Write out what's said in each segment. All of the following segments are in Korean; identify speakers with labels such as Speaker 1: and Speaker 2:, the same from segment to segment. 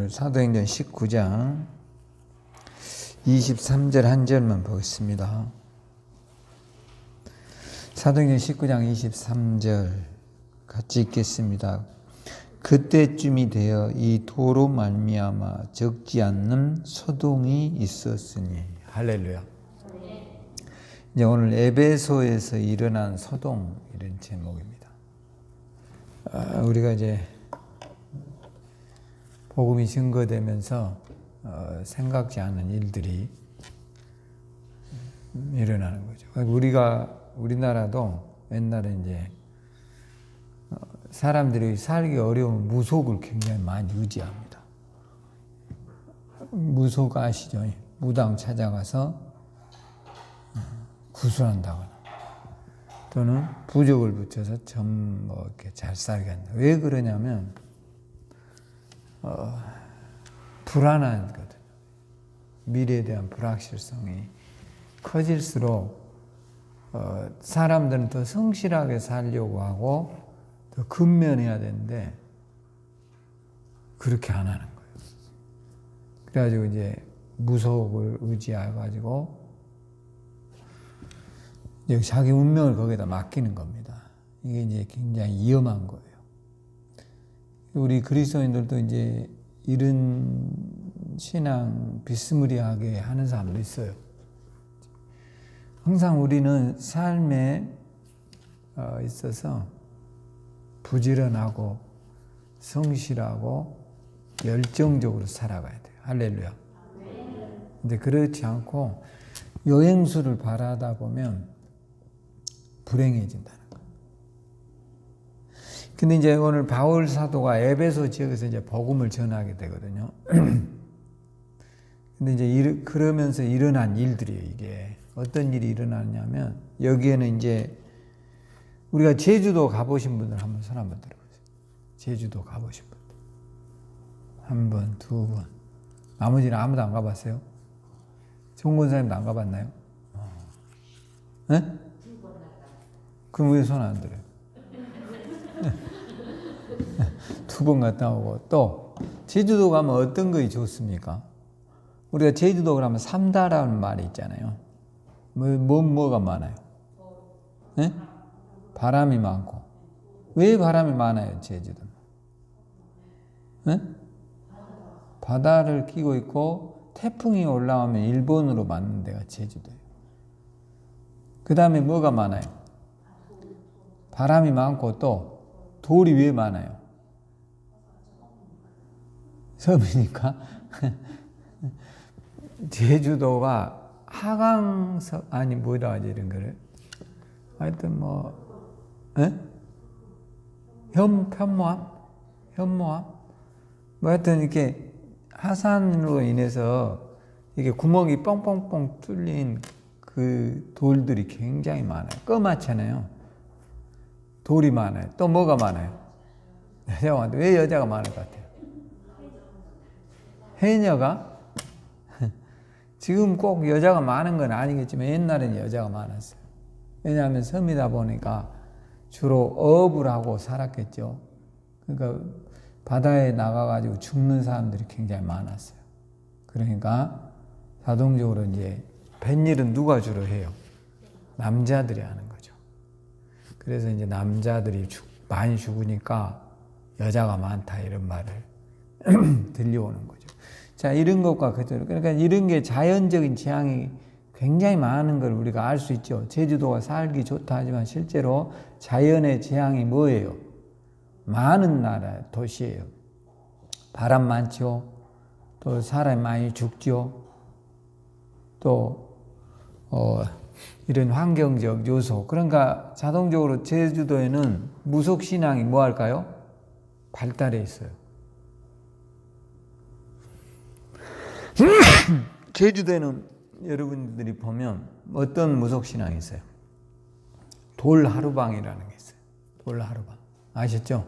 Speaker 1: 오늘 사도행전 19장 23절 한 절만 보겠습니다. 사도행전 19장 23절 같이 읽겠습니다. 그때쯤이 되어 이 도로 말미암아 적지 않는 소동이 있었으니. 할렐루야. 이제 오늘 에베소에서 일어난 소동, 이런 제목입니다. 우리가 이제 복음이 증거되면서 생각지 않은 일들이 일어나는 거죠. 우리나라도 옛날에 이제 사람들이 살기 어려운 무속을 굉장히 많이 의지합니다. 무속 아시죠? 무당 찾아가서 구술한다거나 또는 부적을 붙여서 이렇게 잘 살게 한다. 왜 그러냐면 불안하거든요. 미래에 대한 불확실성이 커질수록 사람들은 더 성실하게 살려고 하고 더 근면해야 되는데 그렇게 안 하는 거예요. 그래가지고 이제 무속을 의지해가지고 자기 운명을 거기다 맡기는 겁니다. 이게 이제 굉장히 위험한 거예요. 우리 그리스도인들도 이제 이런 신앙 비스무리하게 하는 사람도 있어요. 항상 우리는 삶에 있어서 부지런하고 성실하고 열정적으로 살아가야 돼요. 할렐루야. 근데 그렇지 않고 여행수를 바라다 보면 불행해진다는 거예요. 근데 이제 오늘 바울 사도가 에베소 지역에서 이제 복음을 전하게 되거든요. 근데 이제 그러면서 일어난 일들이에요, 이게. 어떤 일이 일어나냐면, 여기에는 이제 우리가 제주도 가보신 분들 한번 손 한번 들어보세요. 제주도 가보신 분들. 한 번, 두 번. 나머지는 아무도 안 가봤어요? 정권사님도 안 가봤나요? 네? 그럼 왜 손 안 들어요? 두 번 갔다 오고. 또 제주도 가면 어떤 것이 좋습니까? 우리가 제주도 가면 삼다라는 말이 있잖아요. 뭐가 많아요? 네? 바람이 많고. 왜 바람이 많아요, 제주도는? 네? 바다를 끼고 있고 태풍이 올라오면 일본으로 맞는 데가 제주도예요. 그 다음에 뭐가 많아요? 바람이 많고 또 돌이 왜 많아요? 섬이니까. 제주도가 하강석, 뭐라 하지, 이런 거를. 하여튼 현모암? 하여튼 이렇게 하산으로 인해서 이게 구멍이 뻥뻥뻥 뚫린 그 돌들이 굉장히 많아요. 껌하잖아요. 돌이 많아요. 또 뭐가 많아요? 여자가 많아요. 왜 여자가 많을 것 같아요? 해녀가? 지금 꼭 여자가 많은 건 아니겠지만 옛날에는 여자가 많았어요. 왜냐하면 섬이다 보니까 주로 어업을 하고 살았겠죠. 그러니까 바다에 나가가지고 죽는 사람들이 굉장히 많았어요. 그러니까 자동적으로 이제 뱃일은 누가 주로 해요? 남자들이 하는 거죠. 그래서 이제 남자들이 많이 죽으니까 여자가 많다, 이런 말을 들려오는 거죠. 자, 이런 것과 그대로. 그러니까 이런 게 자연적인 재앙이 굉장히 많은 걸 우리가 알 수 있죠. 제주도가 살기 좋다 하지만 실제로 자연의 재앙이 뭐예요? 많은 나라, 도시예요. 바람 많죠. 또 사람이 많이 죽죠. 또 이런 환경적 요소. 그러니까 자동적으로 제주도에는 무속신앙이 뭐 할까요? 발달해 있어요. 제주도에는 여러분들이 보면 어떤 무속신앙이 있어요? 돌하루방이라는 게 있어요. 돌하루방. 아셨죠?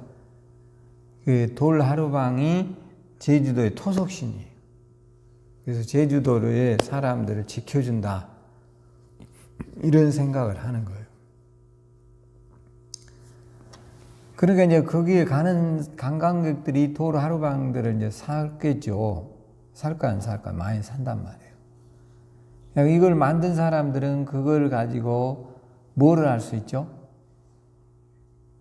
Speaker 1: 그 돌하루방이 제주도의 토속신이에요. 그래서 제주도의 사람들을 지켜준다, 이런 생각을 하는 거예요. 그러니까 이제 거기에 가는 관광객들이 도로 하루방들을 이제 살겠죠. 살까 안 살까? 많이 산단 말이에요. 그러니까 이걸 만든 사람들은 그걸 가지고 뭐를 할 수 있죠?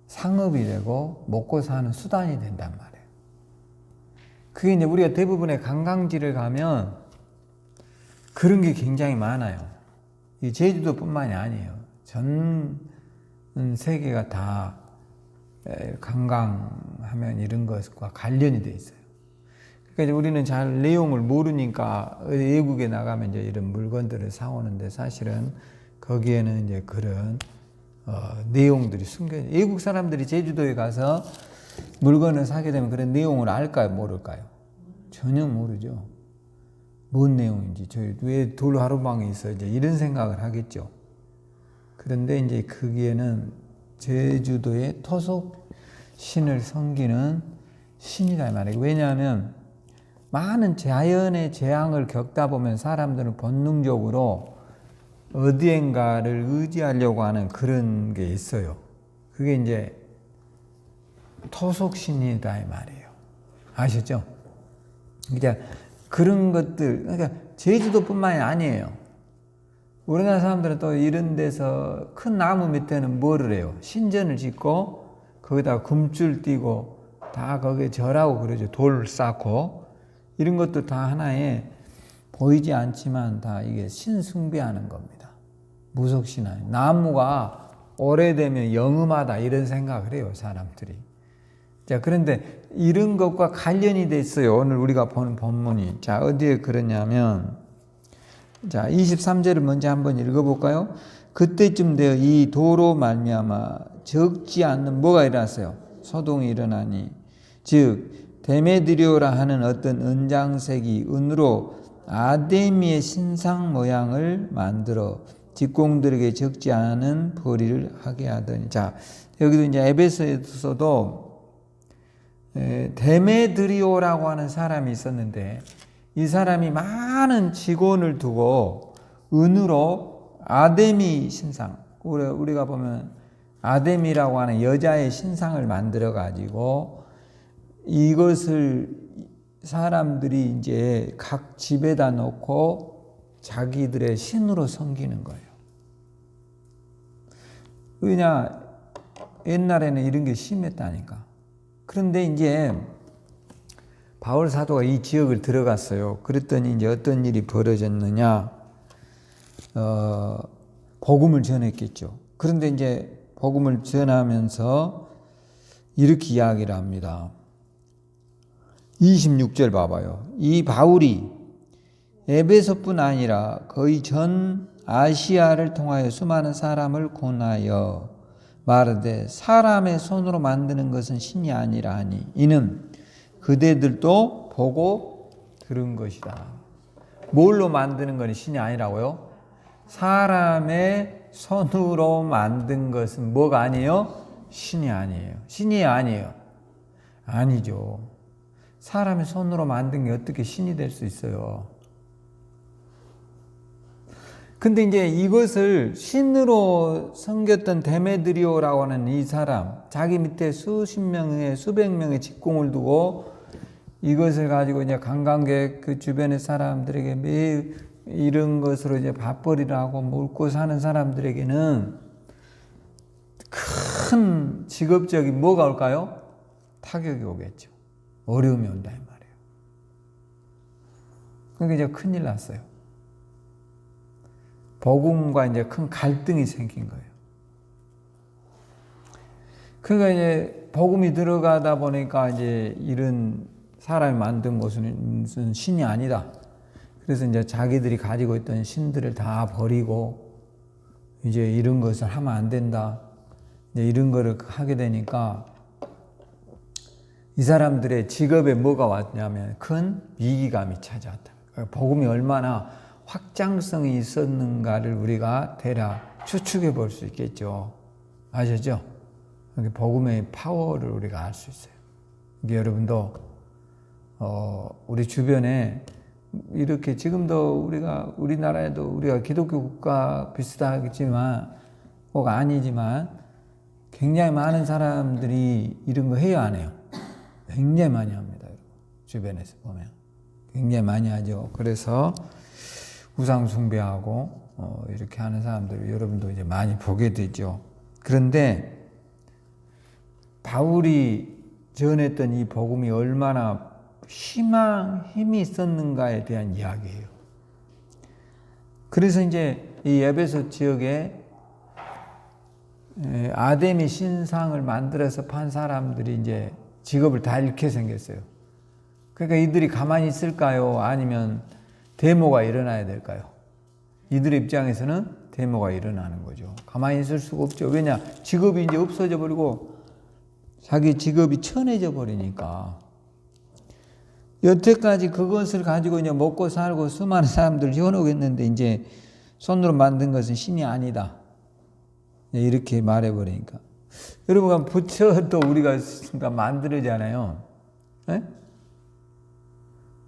Speaker 1: 상업이 되고 먹고 사는 수단이 된단 말이에요. 그게 이제 우리가 대부분의 관광지를 가면 그런 게 굉장히 많아요. 이 제주도뿐만이 아니에요. 전 세계가 다 관광하면 이런 것과 관련이 돼 있어요. 그러니까 우리는 잘 내용을 모르니까 외국에 나가면 이제 이런 물건들을 사오는데 사실은 거기에는 이제 그런 내용들이 숨겨 있어요. 외국 사람들이 제주도에 가서 물건을 사게 되면 그런 내용을 알까요? 모를까요? 전혀 모르죠. 뭔 내용인지, 저희 왜 돌 하루방에 있어? 이제 이런 생각을 하겠죠. 그런데 이제 거기에는 제주도의 토속 신을 섬기는 신이다 말이에요. 왜냐하면 많은 자연의 재앙을 겪다 보면 사람들은 본능적으로 어디엔가를 의지하려고 하는 그런 게 있어요. 그게 이제 토속신이다 이 말이에요. 아시죠? 이제 그런 것들, 그러니까 제주도뿐만이 아니에요. 우리나라 사람들은 또 이런 데서 큰 나무 밑에는 뭐를 해요? 신전을 짓고 거기다 금줄 띄고 다 거기에 절하고 그러죠. 돌 쌓고 이런 것도 다 하나의 보이지 않지만 다 이게 신 숭배하는 겁니다. 무속신앙. 나무가 오래되면 영음하다 이런 생각을 해요, 사람들이. 자, 그런데 이런 것과 관련이 돼 있어요. 오늘 우리가 보는 본문이. 자, 어디에 그러냐면 자, 23절을 먼저 한번 읽어볼까요? 그때쯤 되어 이 도로 말미암아 적지 않는 뭐가 일어났어요? 소동이 일어나니 즉 데메드리오라 하는 어떤 은장색이 은으로 아데미의 신상 모양을 만들어 직공들에게 적지 않은 벌이를 하게 하더니. 자, 여기도 이제 에베소에서도 데메드리오라고 하는 사람이 있었는데 이 사람이 많은 직원을 두고 은으로 아데미 신상, 우리가 보면 아데미라고 하는 여자의 신상을 만들어 가지고 이것을 사람들이 이제 각 집에다 놓고 자기들의 신으로 섬기는 거예요. 왜냐, 옛날에는 이런 게 심했다니까. 그런데 이제 바울 사도가 이 지역을 들어갔어요. 그랬더니 이제 어떤 일이 벌어졌느냐, 복음을 전했겠죠. 그런데 이제 복음을 전하면서 이렇게 이야기를 합니다. 26절 봐봐요. 이 바울이 에베소뿐 아니라 거의 전 아시아를 통하여 수많은 사람을 구원하여 말하되 사람의 손으로 만드는 것은 신이 아니라 하니 이는 그대들도 보고 들은 것이다. 뭘로 만드는 건 신이 아니라고요? 사람의 손으로 만든 것은 뭐가 아니에요? 신이 아니에요. 신이 아니에요. 아니죠. 사람의 손으로 만든 게 어떻게 신이 될 수 있어요? 근데 이제 이것을 신으로 섬겼던 데메드리오라고 하는 이 사람, 자기 밑에 수십 명의, 수백 명의 직공을 두고 이것을 가지고 이제 관광객 그 주변의 사람들에게 매일 이런 것으로 이제 밥벌이를 하고 먹고 사는 사람들에게는 큰 직업적인 뭐가 올까요? 타격이 오겠죠. 어려움이 온다 이 말이에요. 그러니까 이제 큰일 났어요. 복음과 이제 큰 갈등이 생긴 거예요. 그러니까 이제 복음이 들어가다 보니까 이제 이런 사람이 만든 것은 신이 아니다. 그래서 이제 자기들이 가지고 있던 신들을 다 버리고 이제 이런 것을 하면 안 된다. 이제 이런 거를 하게 되니까 이 사람들의 직업에 뭐가 왔냐면 큰 위기감이 찾아왔다. 복음이 얼마나 확장성이 있었는가를 우리가 대략 추측해 볼 수 있겠죠. 아시죠? 복음의 파워를 우리가 알 수 있어요. 여러분도 우리 주변에 이렇게 지금도 우리나라에도 우리가 기독교 국가 비슷하겠지만 꼭 아니지만 굉장히 많은 사람들이 이런 거 해요, 안 해요? 굉장히 많이 합니다. 주변에서 보면 굉장히 많이 하죠. 그래서 우상 숭배하고 이렇게 하는 사람들 여러분도 이제 많이 보게 되죠. 그런데 바울이 전했던 이 복음이 얼마나 힘이 있었는가에 대한 이야기예요. 그래서 이제 이 에베소 지역에 아데미 신상을 만들어서 판 사람들이 이제 직업을 다 잃게 생겼어요. 그러니까 이들이 가만히 있을까요? 아니면 데모가 일어나야 될까요? 이들의 입장에서는 데모가 일어나는 거죠. 가만히 있을 수가 없죠. 왜냐? 직업이 이제 없어져 버리고 자기 직업이 천해져 버리니까. 여태까지 그것을 가지고 이제 먹고 살고 수많은 사람들 현혹했는데 이제 손으로 만든 것은 신이 아니다. 이렇게 말해버리니까. 여러분, 부처도 우리가 만들잖아요. 네?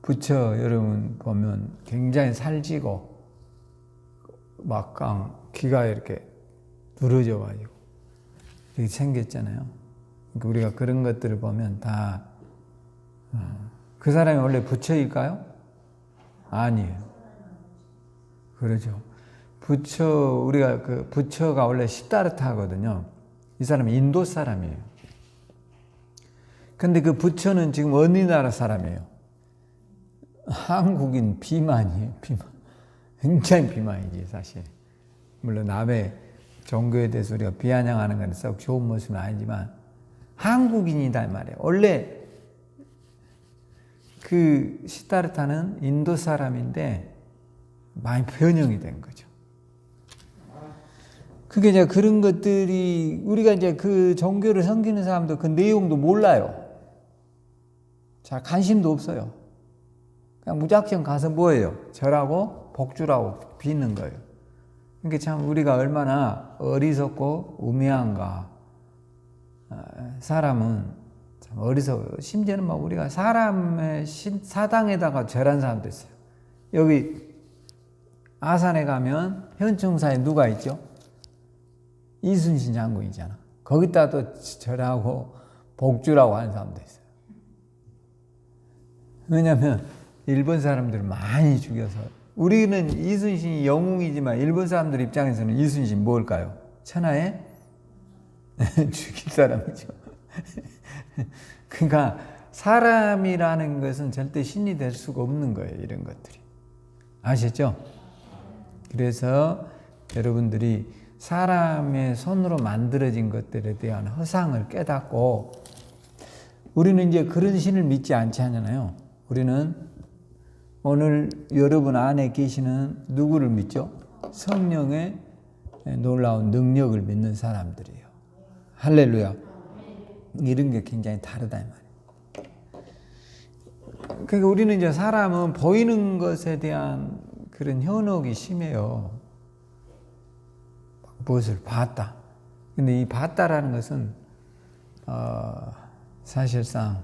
Speaker 1: 부처 여러분 보면 굉장히 살지고 막강 귀가 이렇게 누러져 가지고 이렇게 생겼잖아요. 그러니까 우리가 그런 것들을 보면 다 그 사람이 원래 부처일까요? 아니에요. 그러죠. 우리가 그 부처가 원래 시다르타거든요. 이 사람은 인도 사람이에요. 근데 그 부처는 지금 어느 나라 사람이에요? 한국인 비만이에요. 비만. 굉장히 비만이지, 사실. 물론 남의 종교에 대해서 우리가 비아냥하는 건 썩 좋은 모습은 아니지만 한국인이다 말이에요. 원래 그 시다르타는 인도 사람인데 많이 변형이 된 거죠. 그게 이제 그런 것들이 우리가 이제 그 종교를 섬기는 사람도 그 내용도 몰라요. 자, 관심도 없어요. 그냥 무작정 가서 뭐예요? 절하고 복주라고 빚는 거예요. 그러니까 참 우리가 얼마나 어리석고 우매한가. 사람은 참 어리석어요. 심지어는 막 우리가 사람의 사당에다가 절한 사람도 있어요. 여기 아산에 가면 현충사에 누가 있죠? 이순신 장군이잖아. 거기다 또 절하고 복주라고 하는 사람도 있어요. 왜냐하면 일본 사람들을 많이 죽여서 우리는 이순신이 영웅이지만 일본 사람들 입장에서는 이순신 뭘까요? 천하에 죽일 사람이죠. 그러니까 사람이라는 것은 절대 신이 될 수가 없는 거예요. 이런 것들이. 아시죠? 그래서 여러분들이 사람의 손으로 만들어진 것들에 대한 허상을 깨닫고 우리는 이제 그런 신을 믿지 않지 않잖아요. 우리는 오늘 여러분 안에 계시는 누구를 믿죠? 성령의 놀라운 능력을 믿는 사람들이에요. 할렐루야. 이런 게 굉장히 다르다 이 말이에요. 그러니까 우리는 이제 사람은 보이는 것에 대한 그런 현혹이 심해요. 무엇을 봤다. 근데 이 봤다라는 것은 사실상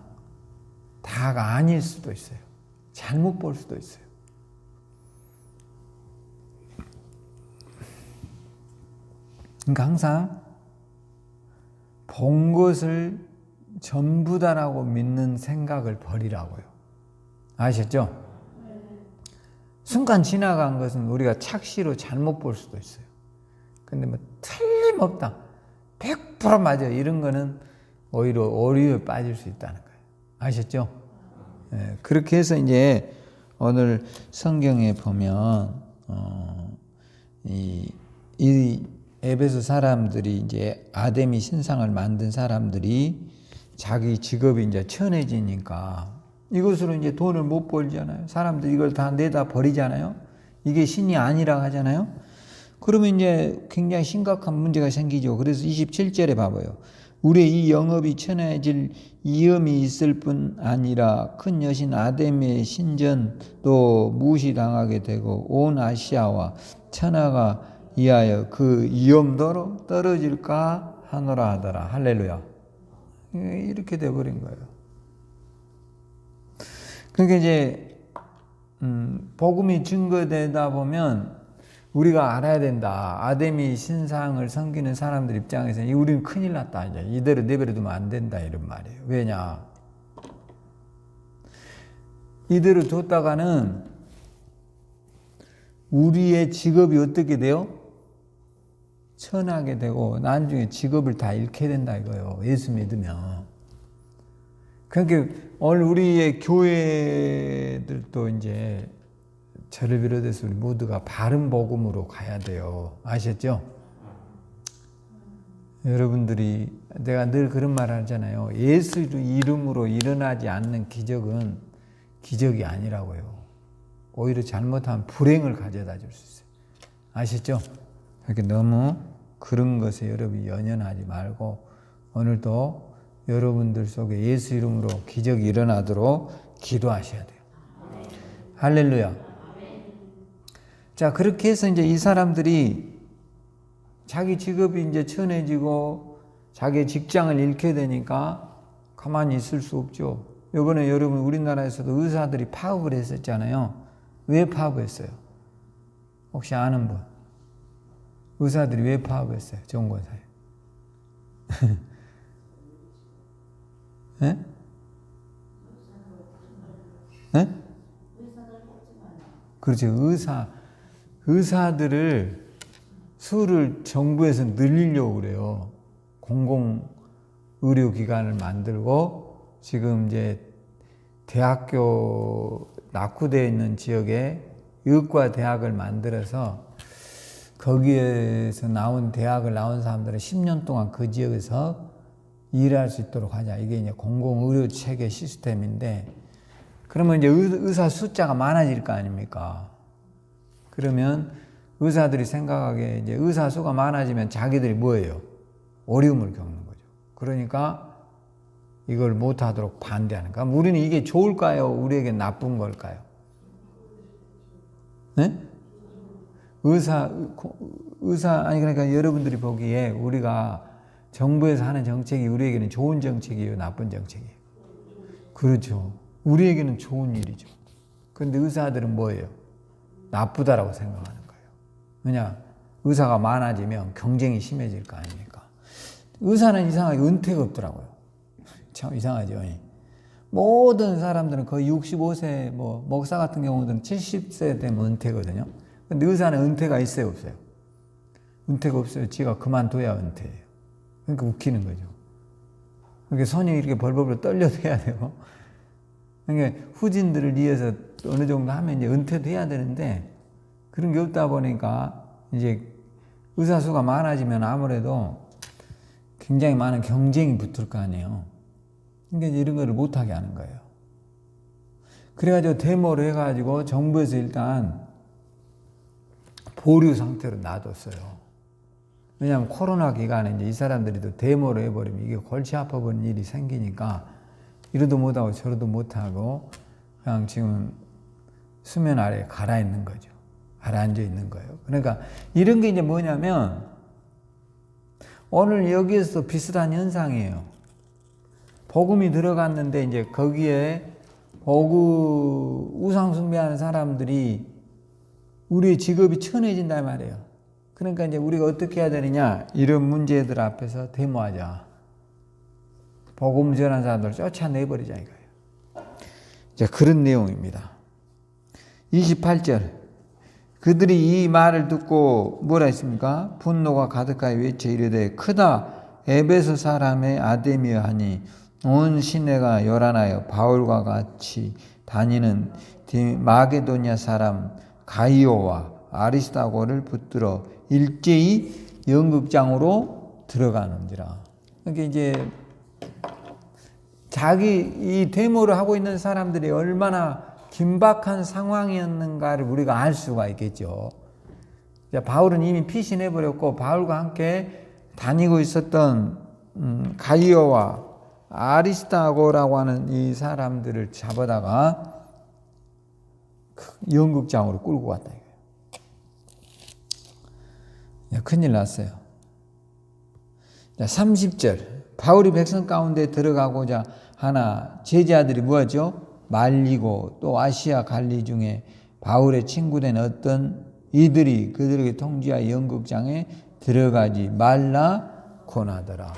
Speaker 1: 다가 아닐 수도 있어요. 잘못 볼 수도 있어요. 그러니까 항상 본 것을 전부다라고 믿는 생각을 버리라고요. 아셨죠? 순간 지나간 것은 우리가 착시로 잘못 볼 수도 있어요. 근데 뭐 틀림없다. 100% 맞아. 이런 거는 오히려 오류에 빠질 수 있다는 거예요. 아셨죠? 네, 그렇게 해서 이제 오늘 성경에 보면 이 에베소 사람들이 이제 아데미 신상을 만든 사람들이 자기 직업이 이제 천해지니까 이것으로 이제 돈을 못 벌잖아요. 사람들이 이걸 다 내다 버리잖아요. 이게 신이 아니라 하잖아요. 그러면 이제 굉장히 심각한 문제가 생기죠. 그래서 27절에 봐봐요. 우리의 이 영업이 천해질 위험이 있을 뿐 아니라 큰 여신 아데미의 신전도 무시당하게 되고 온 아시아와 천하가 이하여 그 위험도로 떨어질까 하노라 하더라. 할렐루야. 이렇게 돼버린 거예요. 그러니까 이제 복음이 증거되다 보면 우리가 알아야 된다. 아데미 신상을 섬기는 사람들 입장에서 우리는 큰일 났다. 이제 이대로 내버려 두면 안 된다. 이런 말이에요. 왜냐? 이대로 뒀다가는 우리의 직업이 어떻게 돼요? 천하게 되고 나중에 직업을 다 잃게 된다 이거예요. 예수 믿으면. 그러니까 오늘 우리의 교회들도 이제 저를 비롯해서 우리 모두가 바른 복음으로 가야 돼요. 아셨죠? 여러분들이 내가 늘 그런 말 하잖아요. 예수 이름으로 일어나지 않는 기적은 기적이 아니라고요. 오히려 잘못하면 불행을 가져다 줄 수 있어요. 아시죠? 그렇게 너무 그런 것에 여러분이 연연하지 말고 오늘도 여러분들 속에 예수 이름으로 기적이 일어나도록 기도하셔야 돼요. 할렐루야. 자, 그렇게 해서 이제 이 사람들이 자기 직업이 이제 천해지고 자기 직장을 잃게 되니까 가만히 있을 수 없죠. 이번에 여러분 우리나라에서도 의사들이 파업을 했었잖아요. 왜 파업했어요? 혹시 아는 분? 의사들이 왜 파업했어요? 정권사에. 네? 네? 그렇죠. 의사들을 수를 정부에서 늘리려고 그래요. 공공의료기관을 만들고 지금 이제 대학교 낙후되어 있는 지역에 의과 대학을 만들어서 거기에서 대학을 나온 사람들은 10년 동안 그 지역에서 일할 수 있도록 하자. 이게 이제 공공의료 체계 시스템인데 그러면 이제 의사 숫자가 많아질 거 아닙니까? 그러면 의사들이 생각하기에 이제 의사 수가 많아지면 자기들이 뭐예요? 어려움을 겪는 거죠. 그러니까 이걸 못하도록 반대하는 거야. 우리는 이게 좋을까요? 우리에게 나쁜 걸까요? 네? 아니, 그러니까 여러분들이 보기에 우리가 정부에서 하는 정책이 우리에게는 좋은 정책이에요? 나쁜 정책이에요? 그렇죠. 우리에게는 좋은 일이죠. 그런데 의사들은 뭐예요? 나쁘다라고 생각하는 거예요. 왜냐? 의사가 많아지면 경쟁이 심해질 거 아닙니까? 의사는 이상하게 은퇴가 없더라고요. 참 이상하죠. 모든 사람들은 거의 65세, 목사 같은 경우는 70세 되면 은퇴거든요. 근데 의사는 은퇴가 있어요, 없어요? 은퇴가 없어요. 지가 그만둬야 은퇴예요. 그러니까 웃기는 거죠. 그러니까 손이 이렇게 벌벌 떨려도 해야 되고, 그러니까 후진들을 위해서 어느 정도 하면 이제 은퇴도 해야 되는데, 그런 게 없다 보니까 이제 의사 수가 많아지면 아무래도 굉장히 많은 경쟁이 붙을 거 아니에요. 그러니까 이런 거를 못하게 하는 거예요. 그래가지고 데모를 해가지고 정부에서 일단 보류 상태로 놔뒀어요. 왜냐하면 코로나 기간에 이제 이 사람들이 또 데모를 해버리면 이게 골치 아파버리는 일이 생기니까 이러도 못하고 저러도 못하고 그냥 지금 수면 아래에 가라앉는 거죠. 가라앉아 있는 거예요. 그러니까 이런 게 이제 뭐냐면 오늘 여기에서 비슷한 현상이에요. 복음이 들어갔는데 이제 거기에 우상 숭배하는 사람들이 우리의 직업이 천해진단 말이에요. 그러니까 이제 우리가 어떻게 해야 되느냐? 이런 문제들 앞에서 데모하자. 복음 전하는 사람들을 쫓아내버리자 이거예요. 이제 그런 내용입니다. 28절. 그들이 이 말을 듣고 뭐라 했습니까? 분노가 가득하여 외쳐 이르되 크다 에베소 사람의 아데미여 하니 온 시내가 요란하여 바울과 같이 다니는 마게도냐 사람 가이오와 아리스타고를 붙들어 일제히 연극장으로 들어가는지라. 그러니까 이제 이 데모를 하고 있는 사람들이 얼마나 긴박한 상황이었는가를 우리가 알 수가 있겠죠. 바울은 이미 피신해버렸고 바울과 함께 다니고 있었던 가이오와 아리스타고라고 하는 이 사람들을 잡아다가 연극장으로 끌고 갔다. 큰일 났어요. 30절. 바울이 백성 가운데 들어가고자 하나 제자들이 뭐하죠? 말리고 또 아시아 갈리 중에 바울의 친구된 어떤 이들이 그들에게 통지하여 연극장에 들어가지 말라 권하더라.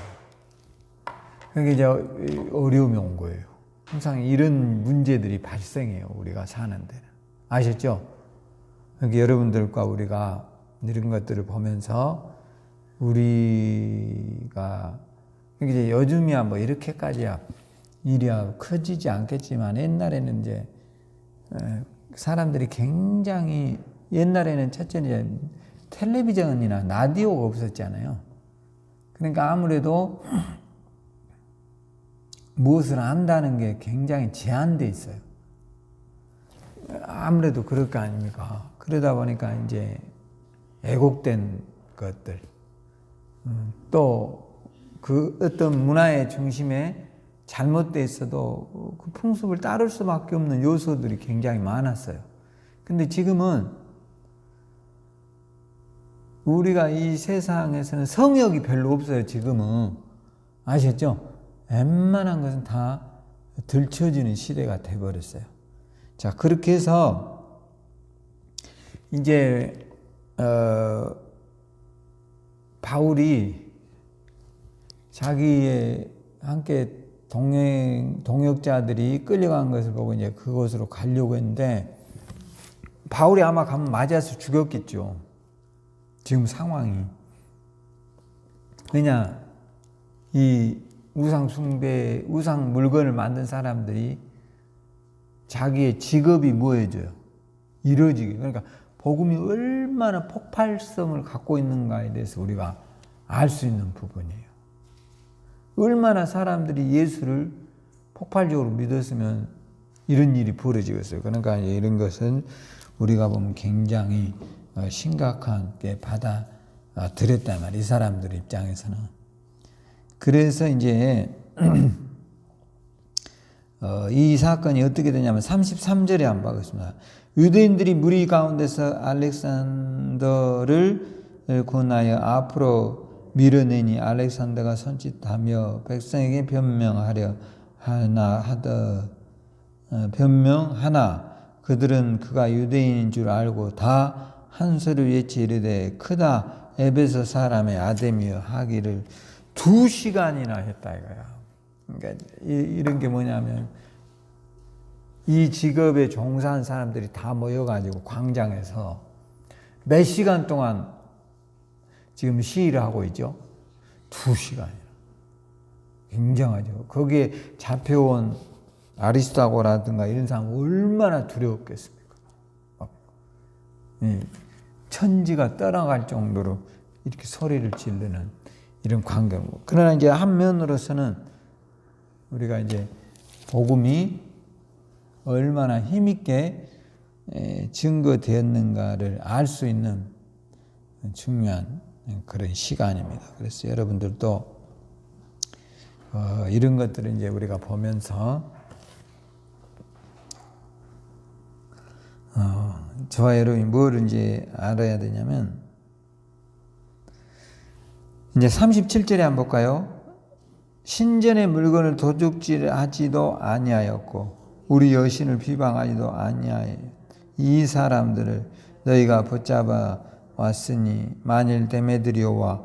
Speaker 1: 그게 이제 어려움이 온 거예요. 항상 이런 문제들이 발생해요. 우리가 사는 데는. 아셨죠? 그러니까 여러분들과 우리가 이런 것들을 보면서 우리가 이제 요즘이야 뭐 이렇게까지야 일이야 커지지 않겠지만 옛날에는 이제 사람들이 굉장히 옛날에는 첫째는 이제 텔레비전이나 라디오가 없었잖아요. 그러니까 아무래도 무엇을 안다는 게 굉장히 제한돼 있어요. 아무래도 그럴 거 아닙니까? 그러다 보니까 이제 왜곡된 것들, 또 그 어떤 문화의 중심에 잘못돼 있어도 그 풍습을 따를 수밖에 없는 요소들이 굉장히 많았어요. 근데 지금은 우리가 이 세상에서는 성역이 별로 없어요. 지금은. 아셨죠? 웬만한 것은 다 들춰지는 시대가 돼버렸어요. 자, 그렇게 해서 이제 바울이 자기의 함께 동역자들이 끌려간 것을 보고 이제 그곳으로 가려고 했는데 바울이 아마 가면 맞아서 죽였겠죠. 지금 상황이. 왜냐, 이 우상 숭배, 우상 물건을 만든 사람들이 자기의 직업이 뭐해져요? 이루어지게. 그러니까 복음이 얼마나 폭발성을 갖고 있는가에 대해서 우리가 알 수 있는 부분이에요. 얼마나 사람들이 예수를 폭발적으로 믿었으면 이런 일이 벌어지겠어요. 그러니까 이런 것은 우리가 보면 굉장히 심각하게 받아들였단 말이에요. 이 사람들 입장에서는. 그래서 이제 이 사건이 어떻게 되냐면 33절에 한번 보겠습니다. 유대인들이 무리 가운데서 알렉산더를 권하여 앞으로 밀어내니 알렉산더가 손짓하며 백성에게 변명하려 변명하나 그들은 그가 유대인인 줄 알고 다 한 소리 외치 이르되 크다 에베소 사람의 아데미여 하기를 2시간이나 했다 이거야. 그러니까 이런 게 뭐냐면 이 직업에 종사한 사람들이 다 모여가지고 광장에서 몇 시간 동안 지금 시위를 하고 있죠. 2시간이나. 굉장하죠. 거기에 잡혀온 아리스토고라든가 이런 사람 얼마나 두려웠겠습니까? 천지가 떠나갈 정도로 이렇게 소리를 지르는 이런 광경. 그러나 이제 한면으로서는 우리가 이제 복음이 얼마나 힘있게 증거되었는가를 알 수 있는 중요한 그런 시간입니다. 그래서 여러분들도 이런 것들을 이제 우리가 보면서 저와 여러분이 뭘 이제 알아야 되냐면 이제 37절에 한번 볼까요? 신전의 물건을 도둑질하지도 아니하였고 우리 여신을 비방하지도 아니하여 이 사람들을 너희가 붙잡아 왔으니 만일 데메드리오와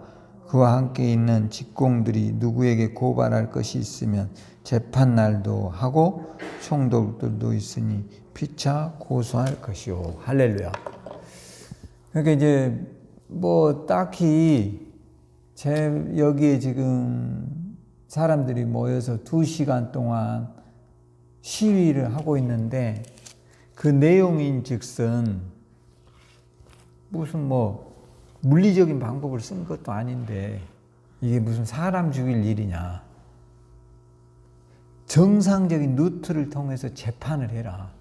Speaker 1: 그와 함께 있는 직공들이 누구에게 고발할 것이 있으면 재판날도 하고 총독들도 있으니 피차 고소할 것이요. 할렐루야. 그러니까 이제 뭐 딱히 여기에 지금 사람들이 모여서 2시간 동안 시위를 하고 있는데 그 내용인 즉슨 무슨 뭐 물리적인 방법을 쓴 것도 아닌데 이게 무슨 사람 죽일 일이냐. 정상적인 루트를 통해서 재판을 해라.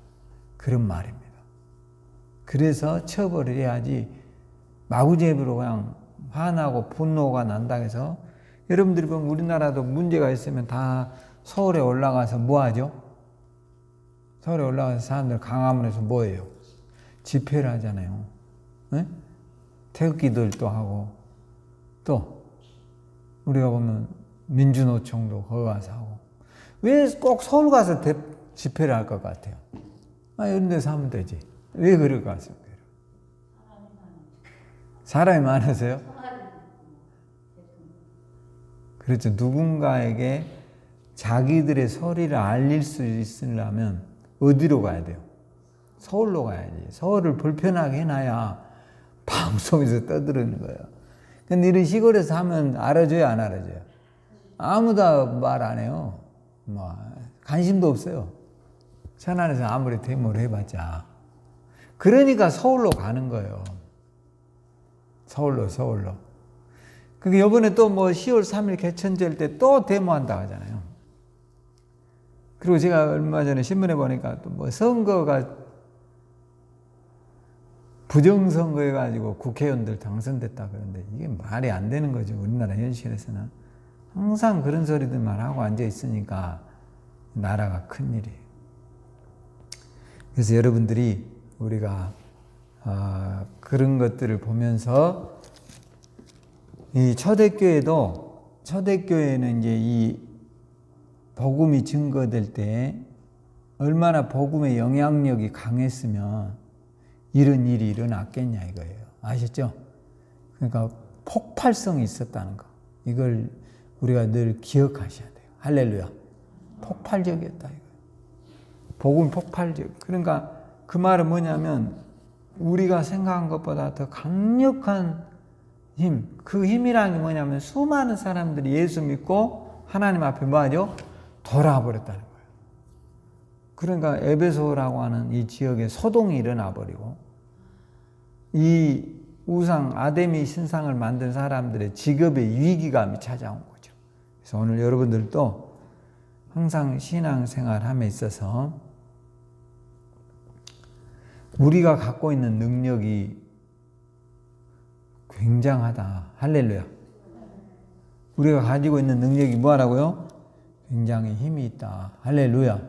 Speaker 1: 그런 말입니다. 그래서 처벌을 해야지 마구잡이로 그냥 화나고 분노가 난다고 해서 여러분들이 보면 우리나라도 문제가 있으면 다 서울에 올라가서 뭐 하죠? 서울에 올라가서 사람들 광화문에서 뭐 해요? 집회를 하잖아요. 네? 태극기들도 하고 또 우리가 보면 민주노총도 거기 가서 하고 왜 꼭 서울 가서 집회를 할 것 같아요? 이런 데서 하면 되지. 왜 그럴 것 같습니까? 사람이 많으세요? 그렇죠. 누군가에게 자기들의 소리를 알릴 수 있으려면 어디로 가야 돼요? 서울로 가야지. 서울을 불편하게 해놔야 방송에서 떠드는 거예요. 근데 이런 시골에서 하면 알아줘요, 안 알아줘요? 아무도 말 안 해요. 뭐 관심도 없어요. 천안에서 아무리 데모를 해봤자. 그러니까 서울로 가는 거예요. 서울로. 그게 이번에 또 뭐 10월 3일 개천절 때 또 데모한다 하잖아요. 그리고 제가 얼마 전에 신문에 보니까 또 뭐 선거가 부정선거해가지고 국회의원들 당선됐다 그러는데 이게 말이 안 되는 거죠. 우리나라 현실에서는. 항상 그런 소리들만 하고 앉아 있으니까 나라가 큰일이에요. 그래서 여러분들이 우리가 그런 것들을 보면서 이 초대교회는 이제 이 복음이 증거될 때 얼마나 복음의 영향력이 강했으면 이런 일이 일어났겠냐 이거예요. 아셨죠? 그러니까 폭발성이 있었다는 거. 이걸 우리가 늘 기억하셔야 돼요. 할렐루야. 폭발적이었다 이거예요. 복음 폭발적. 그러니까 그 말은 뭐냐면 우리가 생각한 것보다 더 강력한 힘. 그 힘이라는 게 뭐냐면 수많은 사람들이 예수 믿고 하나님 앞에 뭐하죠? 돌아와 버렸다는 거예요. 그러니까 에베소라고 하는 이 지역에 소동이 일어나 버리고 이 우상 아데미 신상을 만든 사람들의 직업의 위기감이 찾아온 거죠. 그래서 오늘 여러분들도 항상 신앙생활함에 있어서 우리가 갖고 있는 능력이 굉장하다. 할렐루야. 우리가 가지고 있는 능력이 뭐라고요? 굉장히 힘이 있다. 할렐루야.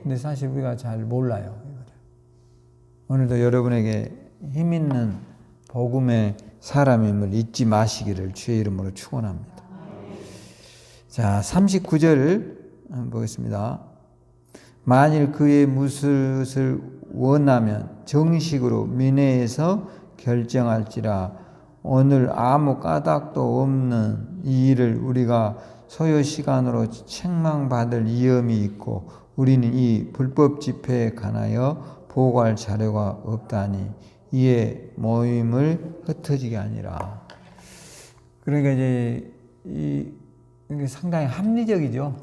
Speaker 1: 근데 사실 우리가 잘 몰라요. 오늘도 여러분에게 힘 있는 복음의 사람임을 잊지 마시기를 주의 이름으로 축원합니다. 자, 39절 보겠습니다. 만일 그의 무엇을 원하면 정식으로 민회에서 결정할지라. 오늘 아무 까닭도 없는 이 일을 우리가 소요 시간으로 책망받을 위험이 있고 우리는 이 불법 집회에 관하여 보고할 자료가 없다니 이에 모임을 흩어지게 아니라. 그러니까 이제 이게 상당히 합리적이죠.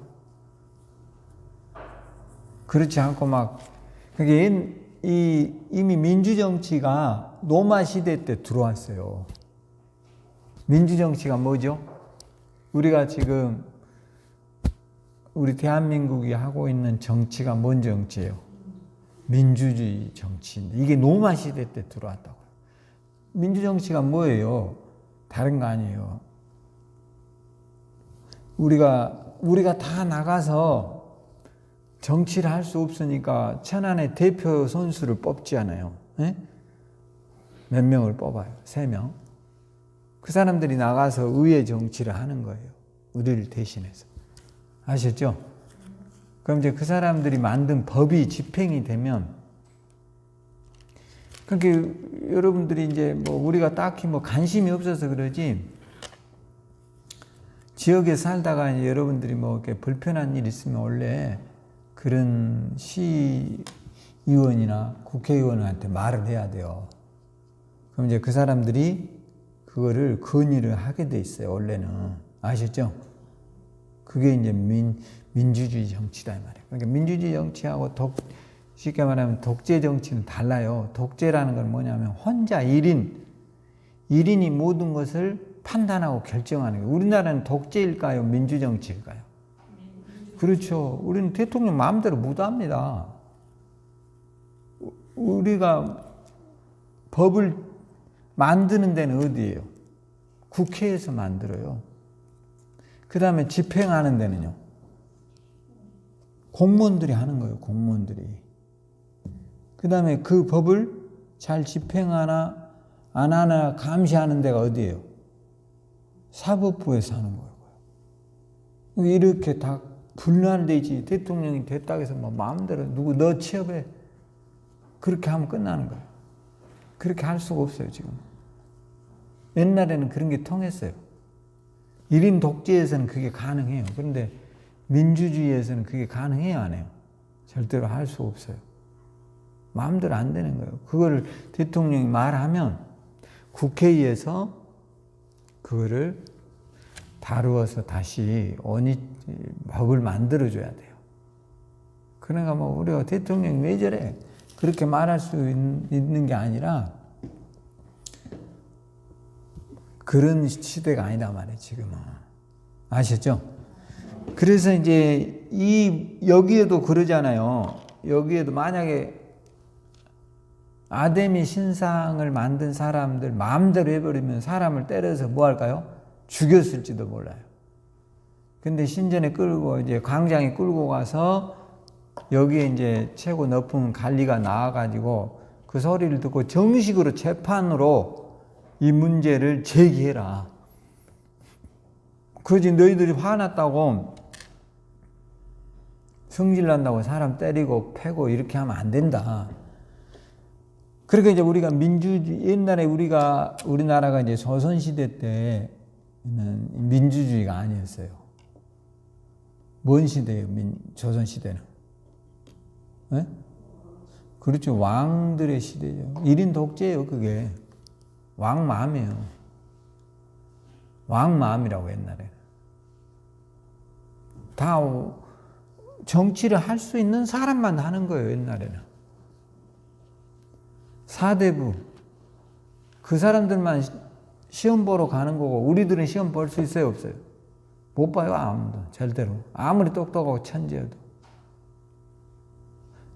Speaker 1: 그렇지 않고 막 그게 이미 민주정치가 노마 시대 때 들어왔어요. 민주정치가 뭐죠? 우리가 지금 우리 대한민국이 하고 있는 정치가 뭔 정치예요? 민주주의 정치인데 이게 노마 시대 때 들어왔다고요. 민주정치가 뭐예요? 다른 거 아니에요. 우리가 다 나가서 정치를 할 수 없으니까 천안의 대표 선수를 뽑지 않아요. 에? 몇 명을 뽑아요? 3명. 그 사람들이 나가서 의회 정치를 하는 거예요. 우리를 대신해서. 아셨죠? 그럼 이제 그 사람들이 만든 법이 집행이 되면, 그러니까 여러분들이 이제 뭐 우리가 딱히 뭐 관심이 없어서 그러지, 지역에 살다가 이제 여러분들이 뭐 이렇게 불편한 일 있으면 원래 그런 시의원이나 국회의원한테 말을 해야 돼요. 그럼 이제 그 사람들이 그거를 건의를 하게 돼 있어요, 원래는. 아셨죠? 그게 이제 민주주의 정치다, 이 말이에요. 그러니까 민주주의 정치하고 쉽게 말하면 독재 정치는 달라요. 독재라는 건 뭐냐면 혼자 1인이 모든 것을 판단하고 결정하는 거예요. 우리나라는 독재일까요? 민주정치일까요? 그렇죠. 우리는 대통령 마음대로 못합니다. 우리가 법을 만드는 데는 어디예요? 국회에서 만들어요. 그 다음에 집행하는 데는요? 공무원들이 하는 거예요. 공무원들이. 그 다음에 그 법을 잘 집행하나 안 하나 감시하는 데가 어디예요? 사법부에서 하는 거예요. 이렇게 다 분란되지. 대통령이 됐다고 해서 뭐 마음대로 누구 너 취업해. 그렇게 하면 끝나는 거예요. 그렇게 할 수가 없어요, 지금. 옛날에는 그런 게 통했어요. 1인 독재에서는 그게 가능해요. 그런데 민주주의에서는 그게 가능해요, 안 해요? 절대로 할 수 없어요. 마음대로 안 되는 거예요. 그거를 대통령이 말하면 국회에서 그거를 다루어서 다시 법을 만들어줘야 돼요. 그러니까 뭐 우리가 대통령이 왜 저래? 그렇게 말할 수 있는 게 아니라 그런 시대가 아니다 말이에요, 지금은. 아셨죠? 그래서 이제 여기에도 그러잖아요. 여기에도 만약에 아데미 신상을 만든 사람들 마음대로 해버리면 사람을 때려서 뭐 할까요? 죽였을지도 몰라요. 근데 신전에 끌고 이제 광장에 끌고 가서 여기에 이제 최고 높은 관리가 나와가지고 그 소리를 듣고 정식으로 재판으로 이 문제를 제기해라. 그러지 너희들이 화났다고 성질난다고 사람 때리고 패고 이렇게 하면 안 된다. 그러니까 이제 우리가 옛날에 우리나라가 이제 조선시대 때는 민주주의가 아니었어요. 뭔 시대예요, 조선시대는? 네? 그렇죠. 왕들의 시대죠. 1인 독재예요, 그게. 왕마음이에요. 왕마음이라고 옛날에. 다 정치를 할 수 있는 사람만 하는 거예요, 옛날에는. 사대부. 그 사람들만 시험 보러 가는 거고, 우리들은 시험 볼 수 있어요, 없어요? 못 봐요, 아무도. 절대로. 아무리 똑똑하고 천재여도.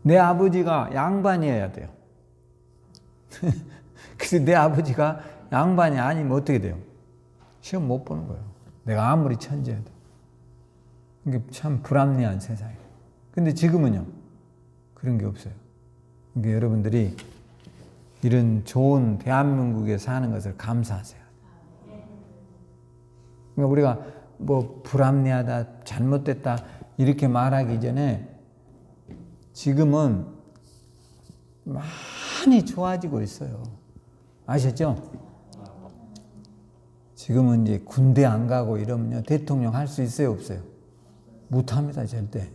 Speaker 1: 내 아버지가 양반이어야 돼요. 그래서 내 아버지가 양반이 아니면 어떻게 돼요? 시험 못 보는 거예요. 내가 아무리 천재여도. 이게 참 불합리한 세상이에요. 근데 지금은요, 그런 게 없어요. 그러니까 여러분들이 이런 좋은 대한민국에 사는 것을 감사하세요. 그러니까 우리가 뭐 불합리하다, 잘못됐다 이렇게 말하기 전에 지금은 많이 좋아지고 있어요. 아셨죠? 지금은 이제 군대 안 가고 이러면요, 대통령 할 수 있어요, 없어요? 못 합니다, 절대.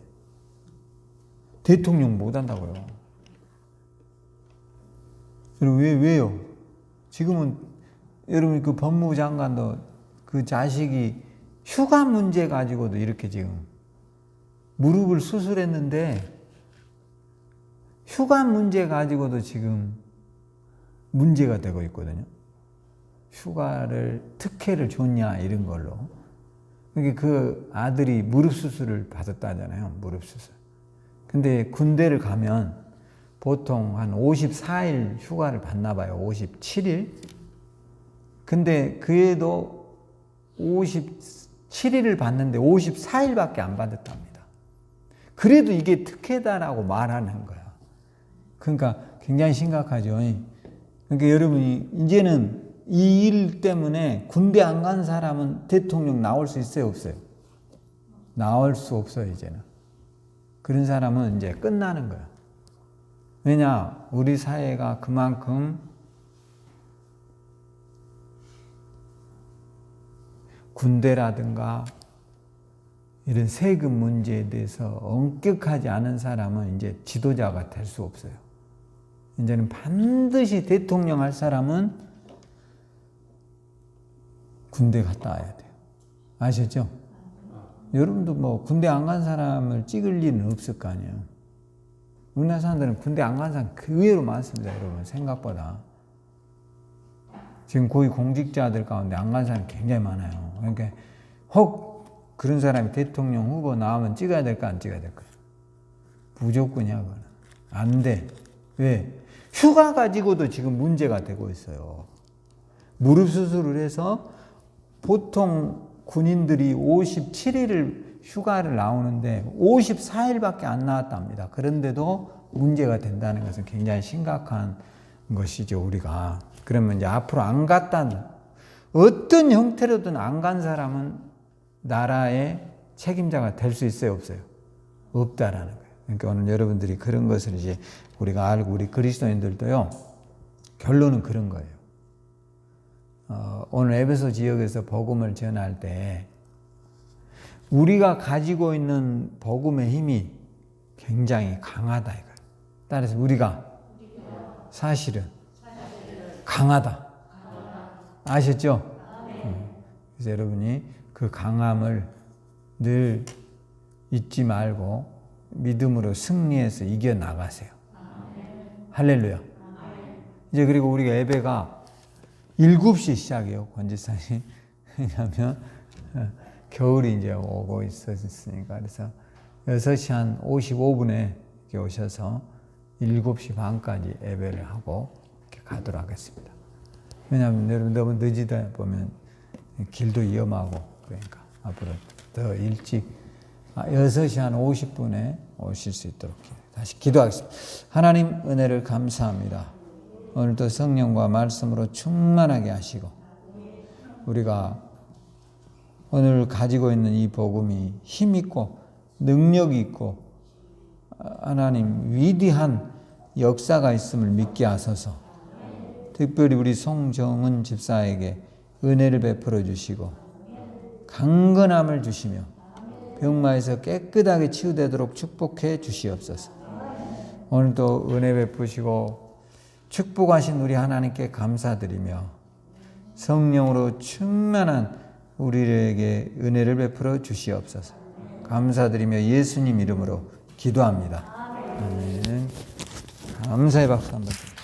Speaker 1: 대통령 못 한다고요. 왜요? 지금은 여러분 그 법무부 장관도 그 자식이 휴가 문제 가지고도 이렇게 지금 무릎을 수술했는데 휴가 문제 가지고도 지금 문제가 되고 있거든요. 휴가를 특혜를 줬냐 이런 걸로. 그 아들이 무릎 수술을 받았다잖아요. 무릎 수술. 근데 군대를 가면 보통 한 54일 휴가를 받나 봐요. 57일. 근데 그애도 57일을 받는데 54일밖에 안 받았답니다. 그래도 이게 특혜다라고 말하는 거야. 그러니까 굉장히 심각하죠. 그러니까 여러분이 이제는 이 일 때문에 군대 안 간 사람은 대통령 나올 수 있어요, 없어요? 나올 수 없어요, 이제는. 그런 사람은 이제 끝나는 거야. 왜냐? 우리 사회가 그만큼 군대라든가 이런 세금 문제에 대해서 엄격하지 않은 사람은 이제 지도자가 될 수 없어요. 이제는 반드시 대통령 할 사람은 군대 갔다 와야 돼요. 아셨죠? 여러분도 뭐 군대 안 간 사람을 찍을 일은 없을 거 아니에요. 우리나라 사람들은 군대 안 간 사람 의외로 많습니다, 여러분. 생각보다. 지금 고위 공직자들 가운데 안 간 사람이 굉장히 많아요. 그러니까 혹 그런 사람이 대통령 후보 나오면 찍어야 될까 안 찍어야 될까? 무조건이야, 그거는. 안 돼. 왜? 휴가 가지고도 지금 문제가 되고 있어요. 무릎 수술을 해서 보통 군인들이 57일을 휴가를 나오는데 54일밖에 안 나왔답니다. 그런데도 문제가 된다는 것은 굉장히 심각한 것이죠, 우리가. 그러면 이제 앞으로 안 갔다는, 어떤 형태로든 안 간 사람은 나라의 책임자가 될 수 있어요, 없어요? 없다라는 거예요. 그러니까 오늘 여러분들이 그런 것을 이제 우리가 알고, 우리 그리스도인들도요, 결론은 그런 거예요. 오늘 에베소 지역에서 복음을 전할 때 우리가 가지고 있는 복음의 힘이 굉장히 강하다 이거예요. 따라서 우리가 사실은 강하다. 아셨죠? 그래서 여러분이 그 강함을 늘 잊지 말고 믿음으로 승리해서 이겨나가세요. 할렐루야. 이제 그리고 우리가 예배가 7시 시작이에요. 권지사님. 왜냐하면 겨울이 이제 오고 있었으니까. 그래서 6시 한 55분에 이렇게 오셔서 7시 반까지 예배를 하고 이렇게 가도록 하겠습니다. 왜냐하면 여러분 너무 늦이다 보면 길도 위험하고 그러니까 앞으로 더 일찍 6시 한 50분에 오실 수 있도록 다시 기도하겠습니다. 하나님 은혜를 감사합니다. 오늘도 성령과 말씀으로 충만하게 하시고 우리가 오늘 가지고 있는 이 복음이 힘있고 능력이 있고 하나님 위대한 역사가 있음을 믿게 하소서. 특별히 우리 송정은 집사에게 은혜를 베풀어 주시고 강건함을 주시며 병마에서 깨끗하게 치유되도록 축복해 주시옵소서. 오늘도 은혜 베푸시고 축복하신 우리 하나님께 감사드리며 성령으로 충만한 우리에게 은혜를 베풀어 주시옵소서. 감사드리며 예수님 이름으로 기도합니다. 아멘. 감사의 박수 한번 드립니다.